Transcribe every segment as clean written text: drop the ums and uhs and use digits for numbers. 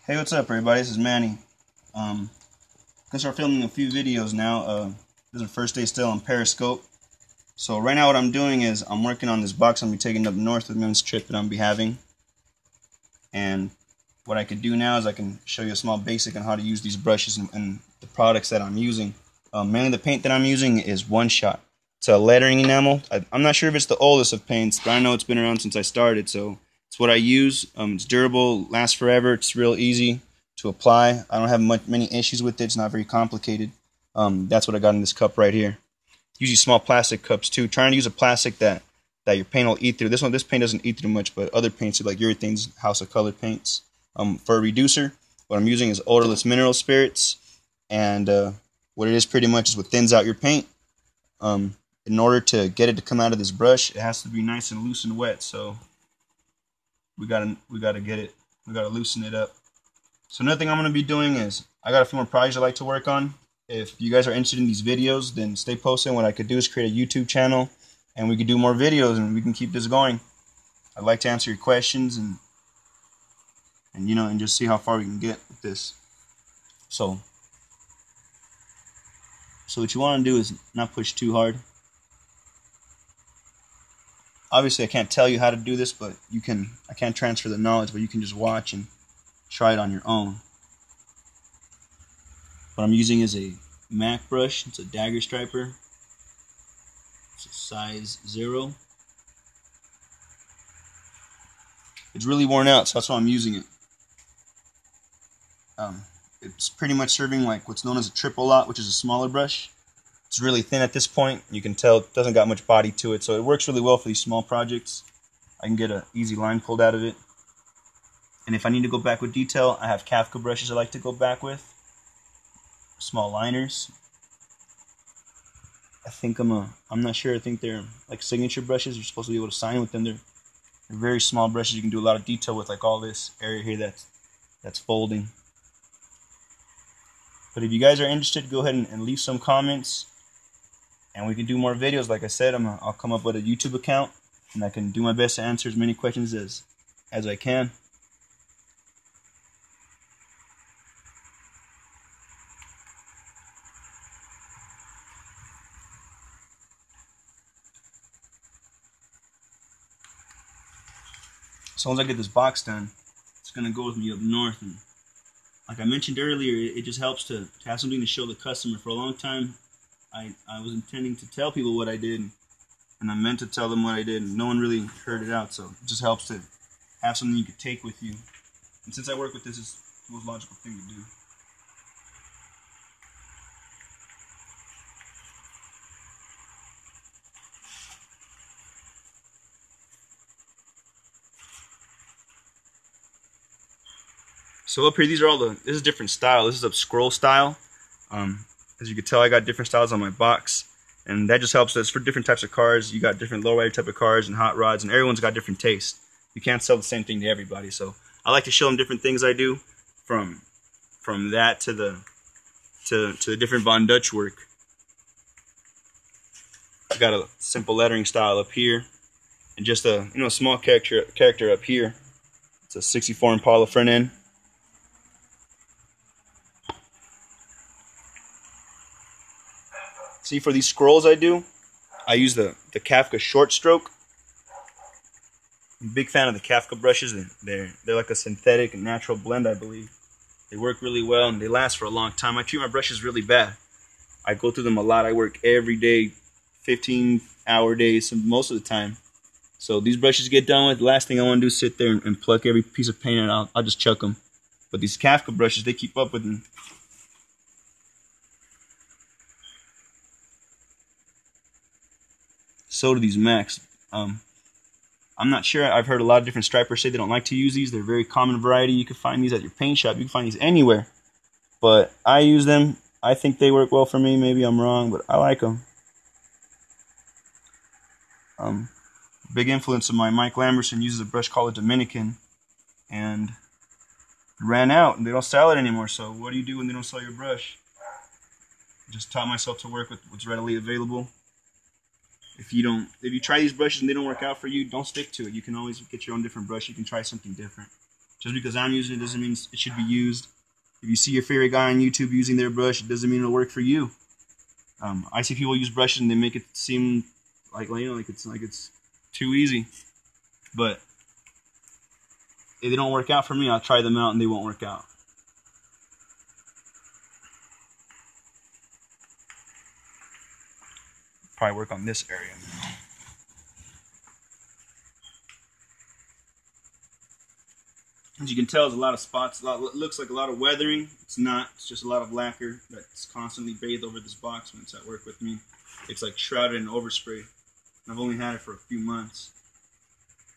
Hey, what's up, everybody? This is Manny. Gonna start filming a few videos now. This is the first day still on Periscope. So right now what I'm doing is I'm working on this box I'm going to be taking up north with me on this trip that I'm be having. And what I could do now is I can show you a small basic on how to use these brushes and the products that I'm using. Mainly the paint that I'm using is One Shot. It's a lettering enamel. I'm not sure if it's the oldest of paints, but I know it's been around since I started, so it's what I use. It's durable, lasts forever, it's real easy to apply. I don't have many issues with it, it's not very complicated. That's what I got in this cup right here. Usually small plastic cups too. Trying to use a plastic that your paint will eat through. This paint doesn't eat through much, but other paints like Urethane's House of Colored paints. For a reducer, what I'm using is odorless mineral spirits, and what it is pretty much is what thins out your paint. In order to get it to come out of this brush, it has to be nice and loose and wet. So we gotta loosen it up. So another thing I'm gonna be doing is I got a few more projects I like to work on. If you guys are interested in these videos, then stay posted. What I could do is create a YouTube channel, and we could do more videos, and we can keep this going. I'd like to answer your questions and just see how far we can get with this. So what you want to do is not push too hard. Obviously, I can't tell you how to do this, but I can't transfer the knowledge, but you can just watch and try it on your own. What I'm using is a MAC brush. It's a dagger striper. It's a size 0. It's really worn out, so that's why I'm using it. It's pretty much serving like what's known as a triple lot, which is a smaller brush. It's really thin at this point. You can tell it doesn't got much body to it, so it works really well for these small projects. I can get an easy line pulled out of it. And if I need to go back with detail, I have Kafka brushes I like to go back with. Small liners. I'm not sure. I think they're like signature brushes. You're supposed to be able to sign with them. They're very small brushes. You can do a lot of detail with, like all this area here that's folding. But if you guys are interested, go ahead and leave some comments, and we can do more videos. Like I said, I'll come up with a YouTube account, and I can do my best to answer as many questions as I can. So once I get this box done, it's going to go with me up north. And like I mentioned earlier, it just helps to have something to show the customer. For a long time, I was intending to tell people what I did, and I meant to tell them what I did, and no one really heard it out. So it just helps to have something you could take with you. And since I work with this, it's the most logical thing to do. So up here, this is different style. This is a scroll style. As you can tell, I got different styles on my box, and that just helps us for different types of cars. You got different lowrider type of cars and hot rods, and everyone's got different taste. You can't sell the same thing to everybody. So I like to show them different things I do, from that to the different Von Dutch work. I got a simple lettering style up here, and just a small character up here. It's a 64 Impala front end. See, for these scrolls I use the Kafka short stroke. I'm a big fan of the Kafka brushes. They're like a synthetic and natural blend, I believe. They work really well, and they last for a long time. I treat my brushes really bad. I go through them a lot. I work every day, 15-hour days most of the time. So these brushes get done with, the last thing I want to do is sit there and pluck every piece of paint out. I'll just chuck them. But these Kafka brushes, they keep up with me. So do these Macs. I'm not sure. I've heard a lot of different stripers say they don't like to use these. They're a very common variety. You can find these at your paint shop. You can find these anywhere. But I use them. I think they work well for me. Maybe I'm wrong, but I like them. Big influence of mine, Mike Lamberson, uses a brush called a Dominican, and it ran out, and they don't sell it anymore. So what do you do when they don't sell your brush? I just taught myself to work with what's readily available. If you try these brushes and they don't work out for you, don't stick to it. You can always get your own different brush. You can try something different. Just because I'm using it doesn't mean it should be used. If you see your favorite guy on YouTube using their brush, it doesn't mean it'll work for you. I see people use brushes and they make it seem like it's too easy. But if they don't work out for me, I'll try them out and they won't work out. Probably work on this area now. As you can tell, there's a lot of spots. It looks like a lot of weathering. It's not. It's just a lot of lacquer that's constantly bathed over this box when it's at work with me. It's like shrouded in overspray. I've only had it for a few months.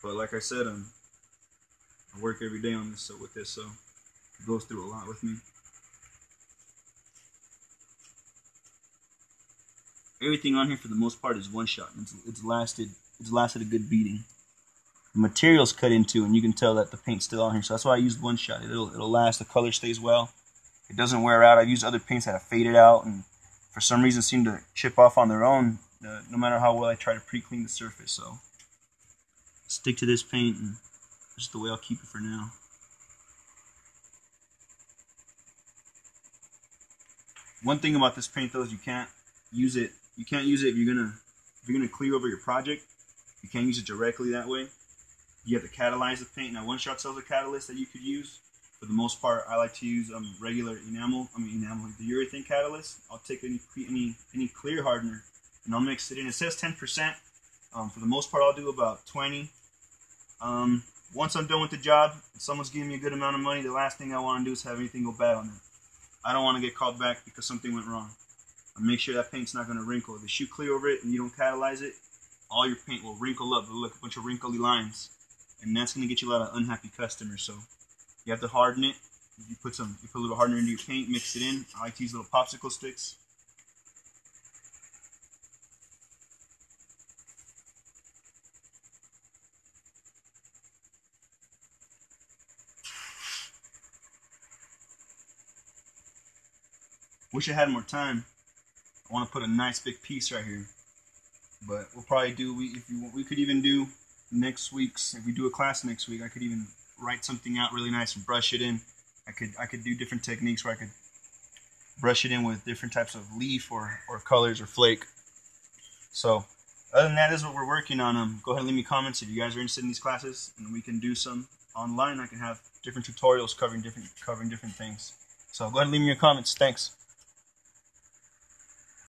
But like I said, I work every day on this, with this, so it goes through a lot with me. Everything on here for the most part is one shot. It's lasted a good beating. The material's cut into, and you can tell that the paint's still on here, so that's why I used one shot. It'll last. The color stays well. It doesn't wear out. I've used other paints that have faded out and for some reason seem to chip off on their own, no matter how well I try to pre-clean the surface. So stick to this paint, and that's just the way I'll keep it for now. One thing about this paint though is you can't use it if you're gonna clear over your project. You can't use it directly that way. You have to catalyze the paint. Now, One Shot sells a catalyst that you could use. For the most part, I like to use regular enamel, the urethane catalyst. I'll take any clear hardener and I'll mix it in. It says 10%. For the most part, I'll do about 20. Once I'm done with the job, if someone's giving me a good amount of money, the last thing I want to do is have anything go bad on it. I don't want to get called back because something went wrong. I make sure that paint's not going to wrinkle. If you shoot clear over it and you don't catalyze it, all your paint will wrinkle up. It'll look a bunch of wrinkly lines. And that's going to get you a lot of unhappy customers. So you have to harden it. You put a little hardener into your paint, mix it in. I like to use little popsicle sticks. Wish I had more time. I want to put a nice big piece right here. But we'll probably do, we could even do next week's, if we do a class next week, I could even write something out really nice and brush it in. I could do different techniques where I could brush it in with different types of leaf or colors or flake. So other than that is what we're working on. Go ahead and leave me comments if you guys are interested in these classes, and we can do some online. I can have different tutorials covering different things. So go ahead and leave me your comments. Thanks.